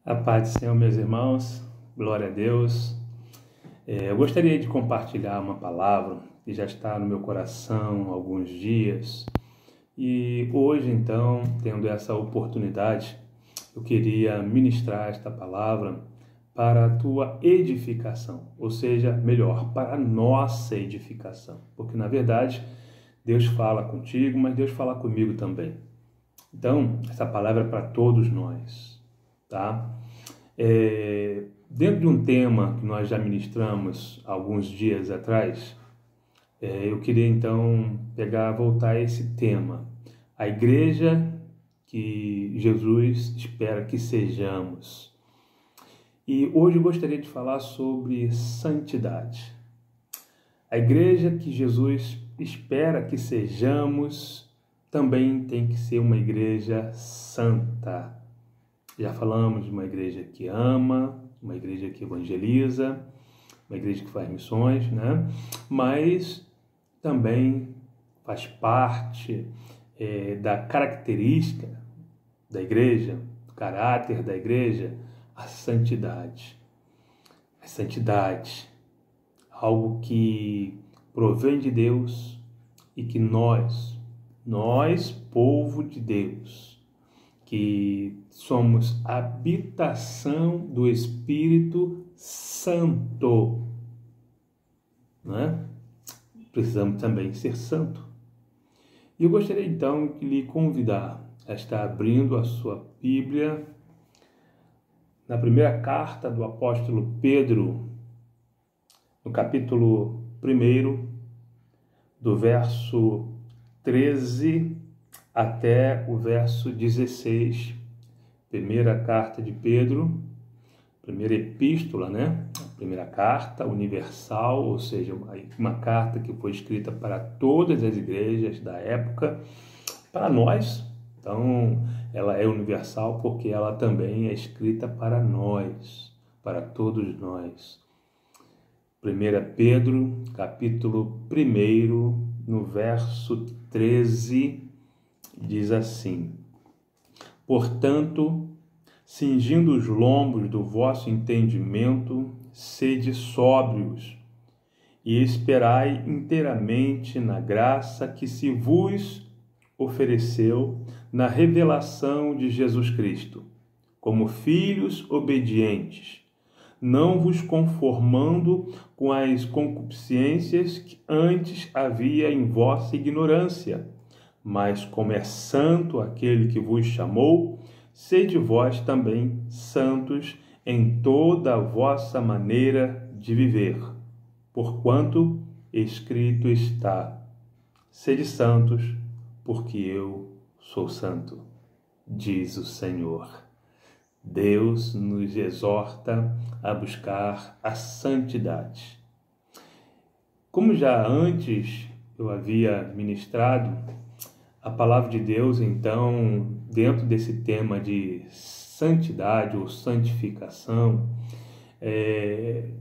A paz do Senhor, meus irmãos, glória a Deus. Eu gostaria de compartilhar uma palavra que já está no meu coração há alguns dias. E hoje, então, tendo essa oportunidade, eu queria ministrar esta palavra para a tua edificação, ou seja, melhor, para a nossa edificação. Porque, na verdade, Deus fala contigo, mas Deus fala comigo também. Então, essa palavra é para todos nós, tá? Dentro de um tema que nós já ministramos alguns dias atrás, eu queria então voltar a esse tema, a igreja que Jesus espera que sejamos. E hoje eu gostaria de falar sobre santidade. A igreja que Jesus espera que sejamos também tem que ser uma igreja santa. Já falamos de uma igreja que ama, uma igreja que evangeliza, uma igreja que faz missões, né? Mas também faz parte da característica da igreja, do caráter da igreja, a santidade. A santidade, algo que provém de Deus e que nós, povo de Deus, que somos habitação do Espírito Santo, né? Precisamos também ser santo. E eu gostaria então de lhe convidar a estar abrindo a sua Bíblia na primeira carta do apóstolo Pedro, no capítulo 1, do verso 13 até o verso 16, primeira carta de Pedro, primeira epístola, né? Primeira carta universal, ou seja, uma carta que foi escrita para todas as igrejas da época, para nós. Então, ela é universal porque ela também é escrita para nós, para todos nós. 1 Pedro, capítulo 1, no verso 13, diz assim: portanto, cingindo os lombos do vosso entendimento, sede sóbrios e esperai inteiramente na graça que se vos ofereceu na revelação de Jesus Cristo, como filhos obedientes, não vos conformando com as concupiscências que antes havia em vossa ignorância, mas como é santo aquele que vos chamou, sede vós também santos em toda a vossa maneira de viver. Porquanto escrito está: sede santos, porque eu sou santo, diz o Senhor. Deus nos exorta a buscar a santidade. Como já antes eu havia ministrado, a palavra de Deus, então, dentro desse tema de santidade ou santificação,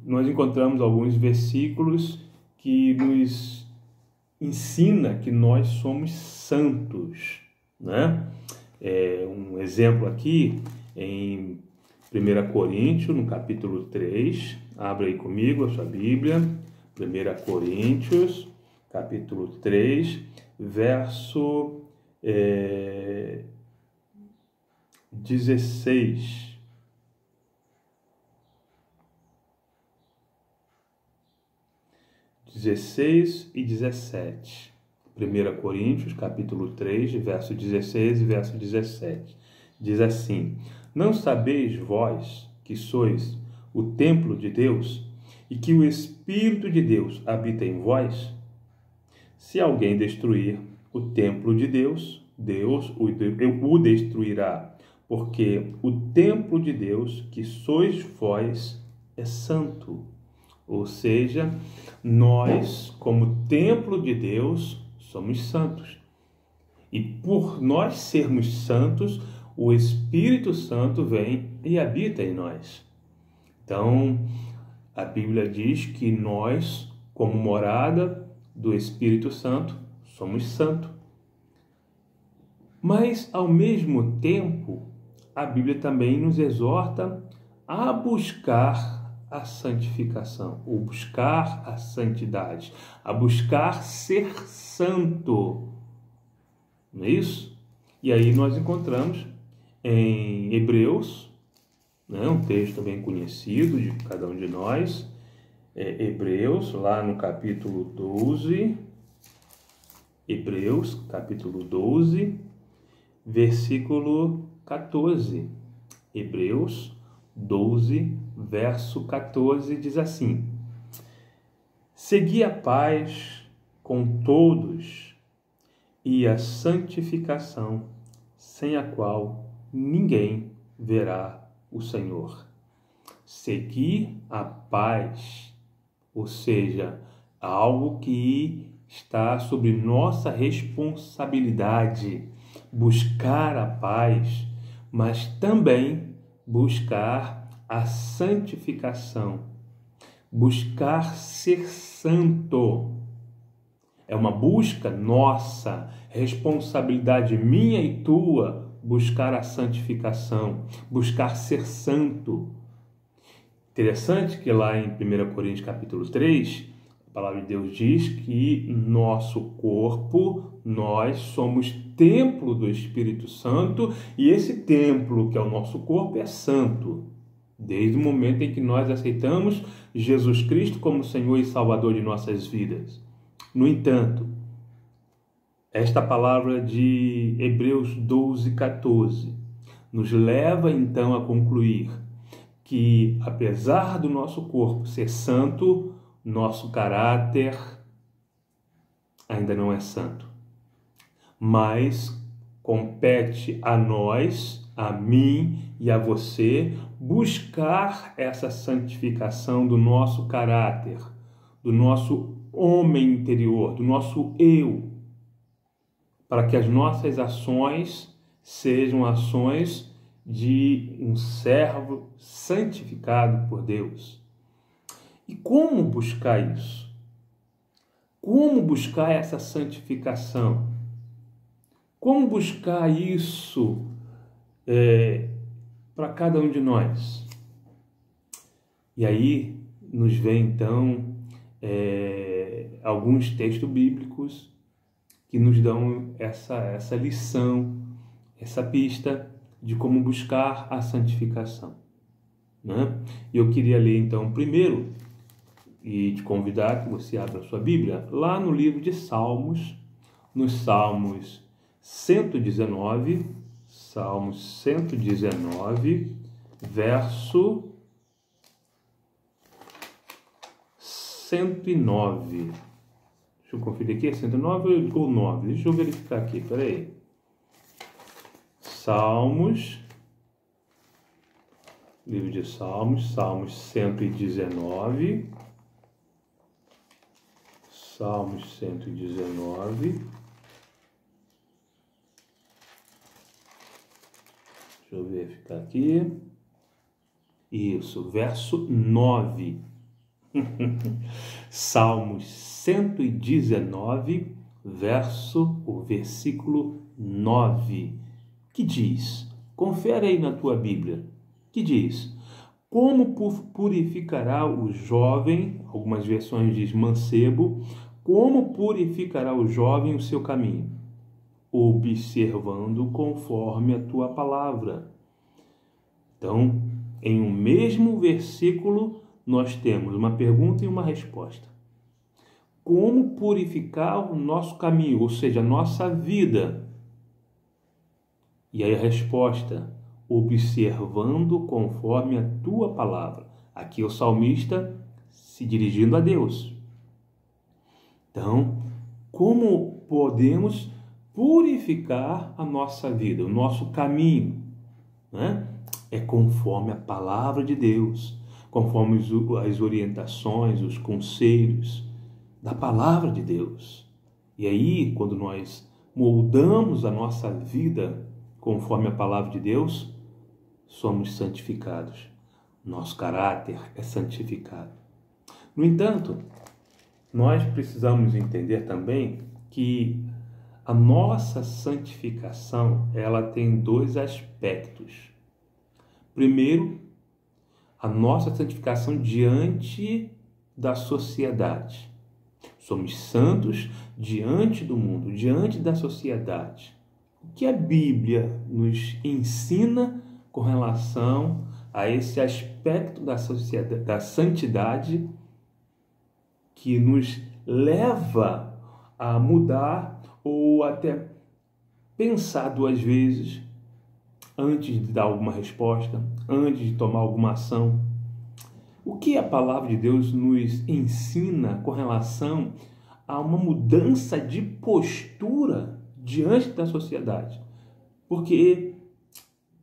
nós encontramos alguns versículos que nos ensina que nós somos santos, né? Um exemplo aqui em 1 Coríntios, no capítulo 3, abra aí comigo a sua Bíblia, 1 Coríntios, capítulo 3, verso 16. E 17. 1 Coríntios, capítulo 3, verso 16 e verso 17. Diz assim: não sabeis vós que sois o templo de Deus e que o Espírito de Deus habita em vós? Se alguém destruir o templo de Deus, Deus o destruirá, porque o templo de Deus, que sois vós, é santo. Ou seja, nós, como templo de Deus, somos santos. E por nós sermos santos, o Espírito Santo vem e habita em nós. Então, a Bíblia diz que nós, como morada do Espírito Santo, somos santos. Mas, ao mesmo tempo, a Bíblia também nos exorta a buscar a santificação, ou buscar a santidade, a buscar ser santo. Não é isso? E aí nós encontramos em Hebreus, né, um texto bem conhecido de cada um de nós, Hebreus, lá no capítulo 12, Hebreus, capítulo 12, versículo 14. Hebreus 12, verso 14, diz assim: Segui a paz com todos e a santificação, sem a qual ninguém verá o Senhor. Seguir a paz, ou seja, algo que está sob nossa responsabilidade, buscar a paz, mas também buscar a santificação, buscar ser santo. É uma busca nossa, responsabilidade minha e tua, buscar a santificação, buscar ser santo. Interessante que lá em 1 Coríntios capítulo 3, a palavra de Deus diz que nosso corpo, nós somos templo do Espírito Santo, e esse templo, que é o nosso corpo, é santo, desde o momento em que nós aceitamos Jesus Cristo como Senhor e Salvador de nossas vidas. No entanto, esta palavra de Hebreus 12, 14 nos leva então a concluir que, apesar do nosso corpo ser santo, nosso caráter ainda não é santo. Mas compete a nós, a mim e a você, buscar essa santificação do nosso caráter, do nosso homem interior, do nosso eu, para que as nossas ações sejam ações de um servo santificado por Deus. E como buscar isso? Como buscar essa santificação? Como buscar isso para cada um de nós? E aí nos vem então alguns textos bíblicos que nos dão essa lição, essa pista de como buscar a santificação, né? E eu queria ler então primeiro e te convidar que você abra a sua Bíblia lá no livro de Salmos, nos Salmos 119, Salmos 119, verso 109. Deixa eu conferir aqui, é 109 ou 9? Deixa eu verificar aqui, peraí. Salmos, livro de Salmos, Salmos 119, Salmos 119, deixa eu verificar aqui, isso, verso 9, Salmos 119, o versículo 9, que diz, confere aí na tua Bíblia, que diz: como purificará o jovem, algumas versões diz mancebo, como purificará o jovem o seu caminho? Observando conforme a tua palavra. Então, em um mesmo versículo, nós temos uma pergunta e uma resposta. Como purificar o nosso caminho, ou seja, a nossa vida? E aí a resposta: observando conforme a tua palavra. Aqui o salmista se dirigindo a Deus. Então, como podemos purificar a nossa vida, o nosso caminho, né? É conforme a palavra de Deus, conforme as orientações, os conselhos da palavra de Deus. E aí, quando nós moldamos a nossa vida conforme a palavra de Deus, somos santificados. Nosso caráter é santificado. No entanto, nós precisamos entender também que a nossa santificação, ela tem dois aspectos. Primeiro, a nossa santificação diante da sociedade. Somos santos diante do mundo, diante da sociedade. O que a Bíblia nos ensina com relação a esse aspecto da sociedade, da santidade, que nos leva a mudar ou até pensar duas vezes antes de dar alguma resposta, antes de tomar alguma ação? O que a palavra de Deus nos ensina com relação a uma mudança de postura diante da sociedade? Porque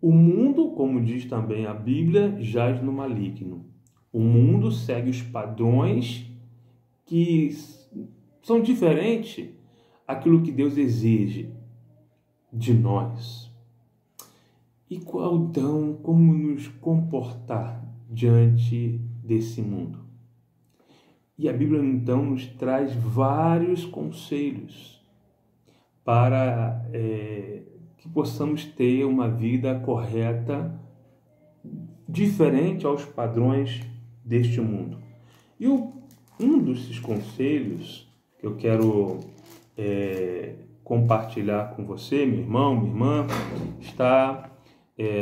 o mundo, como diz também a Bíblia, jaz no maligno. O mundo segue os padrões que são diferentes daquilo que Deus exige de nós. E qual então, como nos comportar diante desse mundo? E a Bíblia então nos traz vários conselhos para que possamos ter uma vida correta, diferente aos padrões deste mundo. E um desses conselhos que eu quero compartilhar com você, meu irmão, minha irmã, está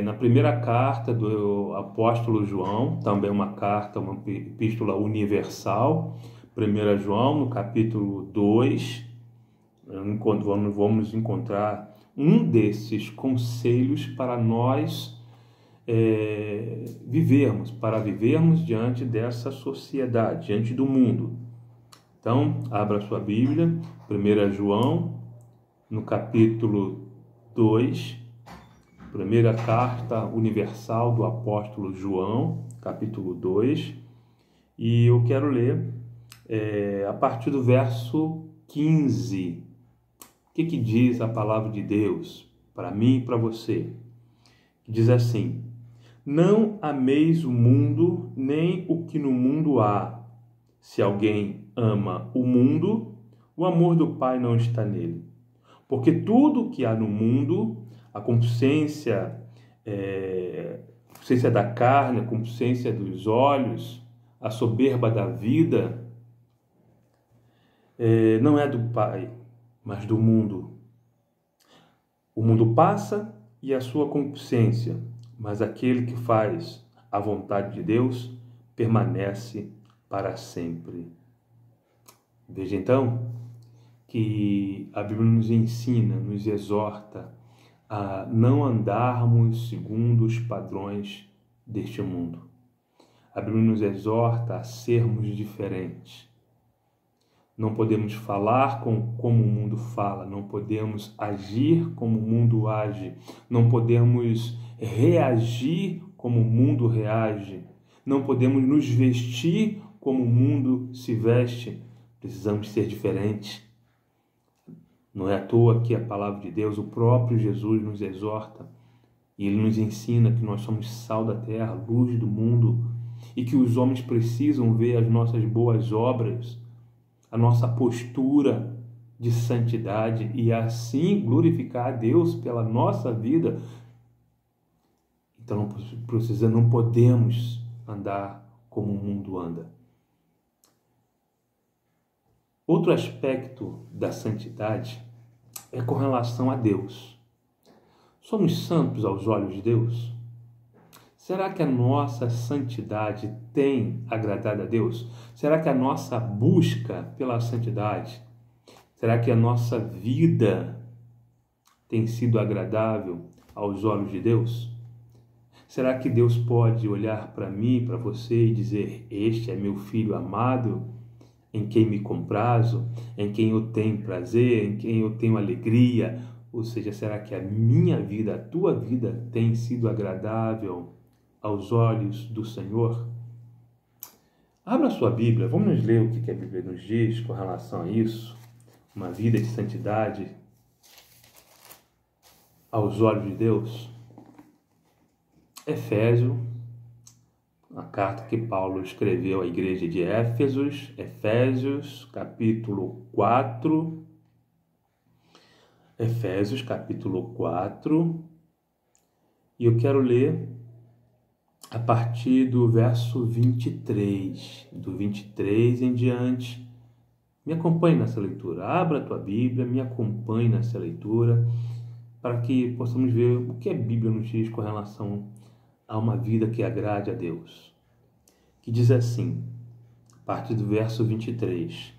na primeira carta do apóstolo João, também uma carta, uma epístola universal, 1 João, no capítulo 2, vamos encontrar um desses conselhos para nós vivermos diante dessa sociedade, diante do mundo. Então, abra sua Bíblia, 1 João, no capítulo 2, primeira carta universal do apóstolo João, capítulo 2, e eu quero ler a partir do verso 15. O que diz a palavra de Deus para mim e para você? Diz assim: não ameis o mundo, nem o que no mundo há. Se alguém ama o mundo, o amor do Pai não está nele. Porque tudo o que há no mundo, a concupiscência da carne, a concupiscência dos olhos, a soberba da vida, não é do Pai, mas do mundo. O mundo passa e a sua concupiscência, mas aquele que faz a vontade de Deus permanece para sempre. Veja então que a Bíblia nos ensina, nos exorta a não andarmos segundo os padrões deste mundo. A Bíblia nos exorta a sermos diferentes. Não podemos falar como o mundo fala, não podemos agir como o mundo age, não podemos reagir como o mundo reage, não podemos nos vestir como o mundo se veste. Precisamos ser diferentes. Não é à toa que a palavra de Deus, o próprio Jesus nos exorta e ele nos ensina que nós somos sal da terra, luz do mundo, e que os homens precisam ver as nossas boas obras, a nossa postura de santidade e assim glorificar a Deus pela nossa vida. Então não podemos andar como o mundo anda. Outro aspecto da santidade é com relação a Deus. Somos santos aos olhos de Deus? Será que a nossa santidade tem agradado a Deus? Será que a nossa busca pela santidade, será que a nossa vida tem sido agradável aos olhos de Deus? Será que Deus pode olhar para mim, para você e dizer: este é meu filho amado, em quem me comprazo, em quem eu tenho prazer, em quem eu tenho alegria? Ou seja, será que a minha vida, a tua vida tem sido agradável aos olhos do Senhor? Abra a sua Bíblia, vamos ler o que a Bíblia nos diz com relação a isso. Uma vida de santidade aos olhos de Deus. Efésios, a carta que Paulo escreveu à igreja de Éfesos, Efésios capítulo 4, e eu quero ler a partir do verso 23. Do 23 em diante, me acompanhe nessa leitura. Abra a tua Bíblia, me acompanhe nessa leitura, para que possamos ver o que a Bíblia nos diz com relação a uma vida que agrade a Deus. Que diz assim, a partir do verso 23.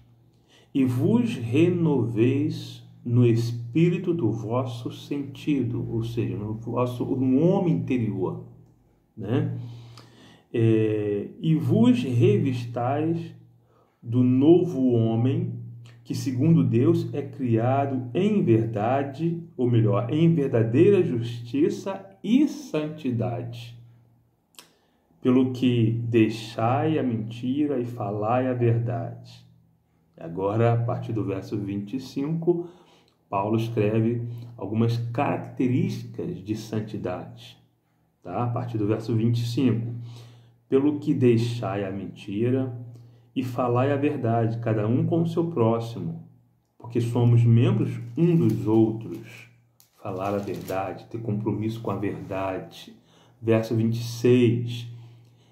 E vos renoveis no espírito do vosso sentido, ou seja, no homem interior, né? E vos revistais do novo homem, que segundo Deus é criado em verdade, ou melhor, em verdadeira justiça e santidade. Pelo que deixai a mentira e falai a verdade. Agora, a partir do verso 25, Paulo escreve algumas características de santidade. Tá? A partir do verso 25. Pelo que deixai a mentira e falai a verdade, cada um com o seu próximo, porque somos membros um dos outros. Falar a verdade, ter compromisso com a verdade. Verso 26.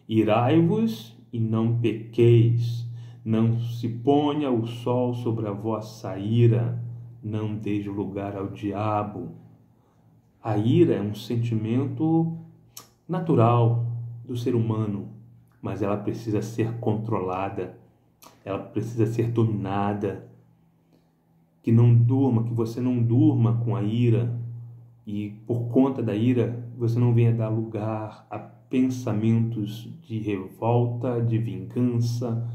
Irai-vos e não pequeis, não se ponha o sol sobre a vossa ira, não deis lugar ao diabo. A ira é um sentimento natural do ser humano, mas ela precisa ser controlada, ela precisa ser dominada. Que você não durma com a ira, e por conta da ira você não venha dar lugar a pensamentos de revolta, de vingança.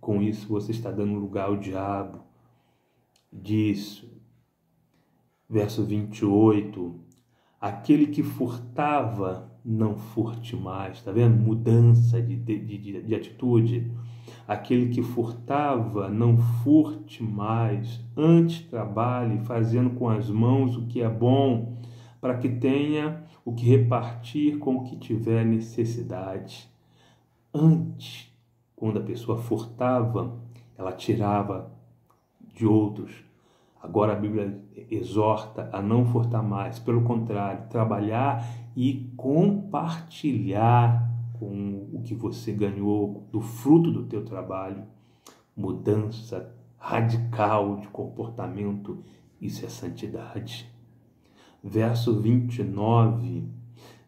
Com isso você está dando lugar ao diabo. Diz, verso 28, aquele que furtava, não furte mais. Está vendo? Mudança de atitude. Aquele que furtava, não furte mais. Antes trabalhe, fazendo com as mãos o que é bom, para que tenha o que repartir com o que tiver necessidade. Antes, quando a pessoa furtava, ela tirava de outros. Agora a Bíblia exorta a não furtar mais. Pelo contrário, trabalhar e compartilhar com o que você ganhou, do fruto do teu trabalho. Mudança radical de comportamento, isso é santidade. Verso 29.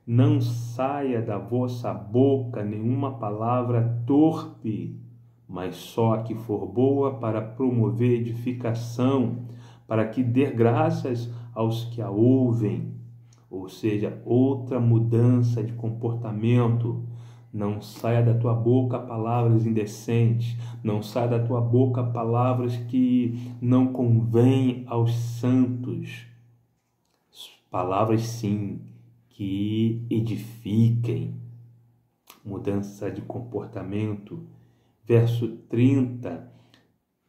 Não saia da vossa boca nenhuma palavra torpe, mas só a que for boa para promover edificação, para que dê graças aos que a ouvem. Ou seja, outra mudança de comportamento. Não saia da tua boca palavras indecentes, não saia da tua boca palavras que não convêm aos santos. Palavras, sim, que edifiquem. Mudança de comportamento. Verso 30.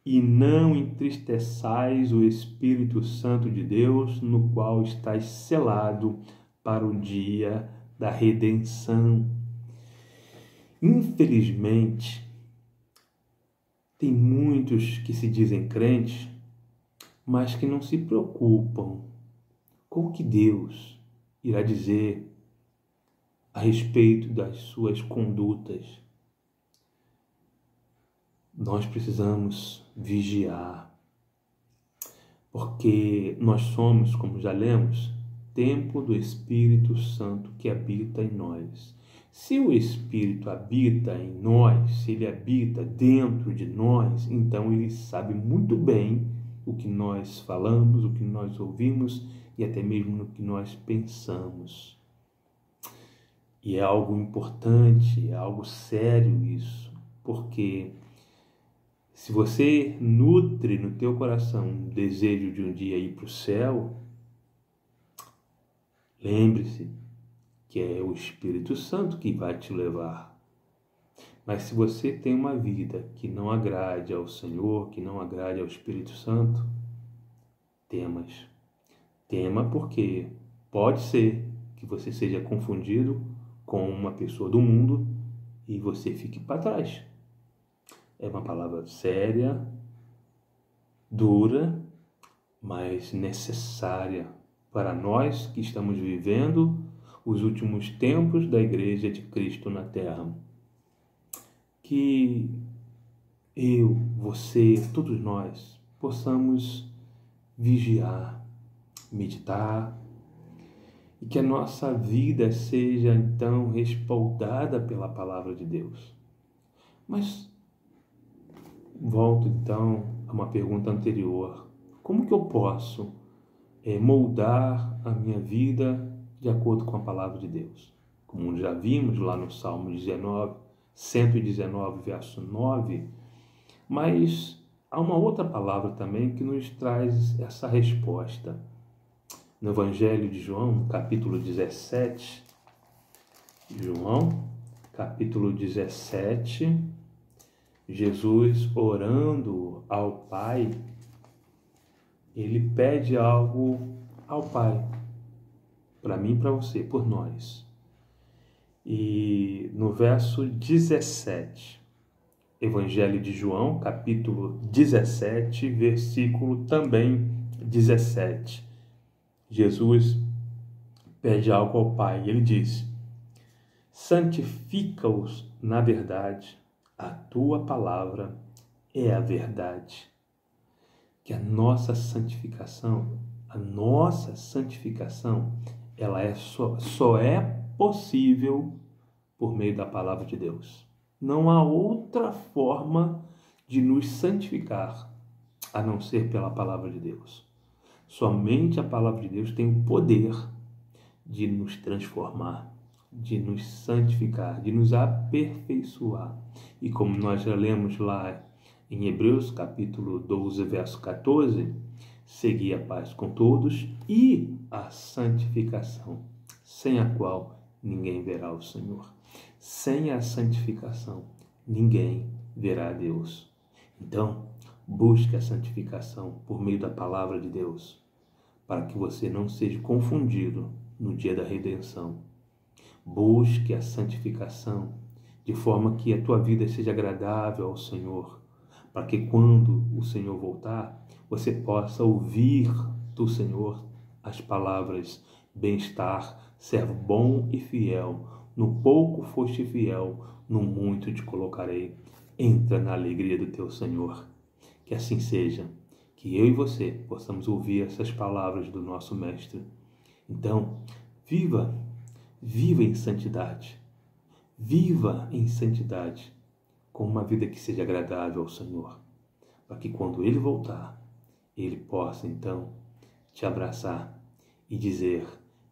E não entristeçais o Espírito Santo de Deus, no qual estáis selado para o dia da redenção. Infelizmente, tem muitos que se dizem crentes, mas que não se preocupam com o que Deus irá dizer a respeito das suas condutas. Nós precisamos vigiar, porque nós somos, como já lemos, templo do Espírito Santo que habita em nós. Se o Espírito habita em nós, se ele habita dentro de nós, então ele sabe muito bem o que nós falamos, o que nós ouvimos e até mesmo no que nós pensamos. E é algo importante, é algo sério isso, porque se você nutre no teu coração um desejo de um dia ir para o céu, lembre-se que é o Espírito Santo que vai te levar. Mas se você tem uma vida que não agrade ao Senhor, que não agrade ao Espírito Santo, temas. Tema porque pode ser que você seja confundido com uma pessoa do mundo e você fique para trás. É uma palavra séria, dura, mas necessária para nós que estamos vivendo os últimos tempos da Igreja de Cristo na Terra. Que eu, você, todos nós possamos vigiar, meditar, e que a nossa vida seja então respaldada pela palavra de Deus. Mas volto então a uma pergunta anterior: como que eu posso moldar a minha vida de acordo com a palavra de Deus? Como já vimos lá no Salmo 119, verso 9, mas há uma outra palavra também que nos traz essa resposta. No Evangelho de João, capítulo 17, João, capítulo 17, Jesus orando ao Pai, ele pede algo ao Pai, para mim e para você, por nós. E no verso 17, Evangelho de João, capítulo 17, versículo também 17, Jesus pede algo ao Pai. Ele diz: santifica-os na verdade, a tua palavra é a verdade. Que a nossa santificação, ela só é possível por meio da palavra de Deus. Não há outra forma de nos santificar a não ser pela palavra de Deus. Somente a palavra de Deus tem o poder de nos transformar, de nos santificar, de nos aperfeiçoar. E como nós já lemos lá em Hebreus capítulo 12, verso 14, segui a paz com todos e a santificação, sem a qual ninguém verá o Senhor. Sem a santificação, ninguém verá a Deus. Então, busque a santificação por meio da palavra de Deus, para que você não seja confundido no dia da redenção. Busque a santificação de forma que a tua vida seja agradável ao Senhor, para que quando o Senhor voltar, você possa ouvir do Senhor as palavras: bem-estar, servo bom e fiel, no pouco foste fiel, no muito te colocarei, entra na alegria do teu Senhor. Que assim seja, que eu e você possamos ouvir essas palavras do nosso Mestre. Então, viva em santidade, com uma vida que seja agradável ao Senhor, para que quando Ele voltar, Ele possa então te abraçar e dizer: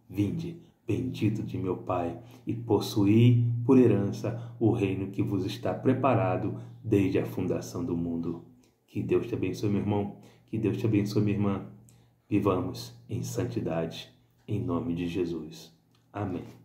vinde, bendito de meu Pai, e possuí por herança o reino que vos está preparado desde a fundação do mundo. Que Deus te abençoe, meu irmão, que Deus te abençoe, minha irmã. Vivamos em santidade, em nome de Jesus. Amém.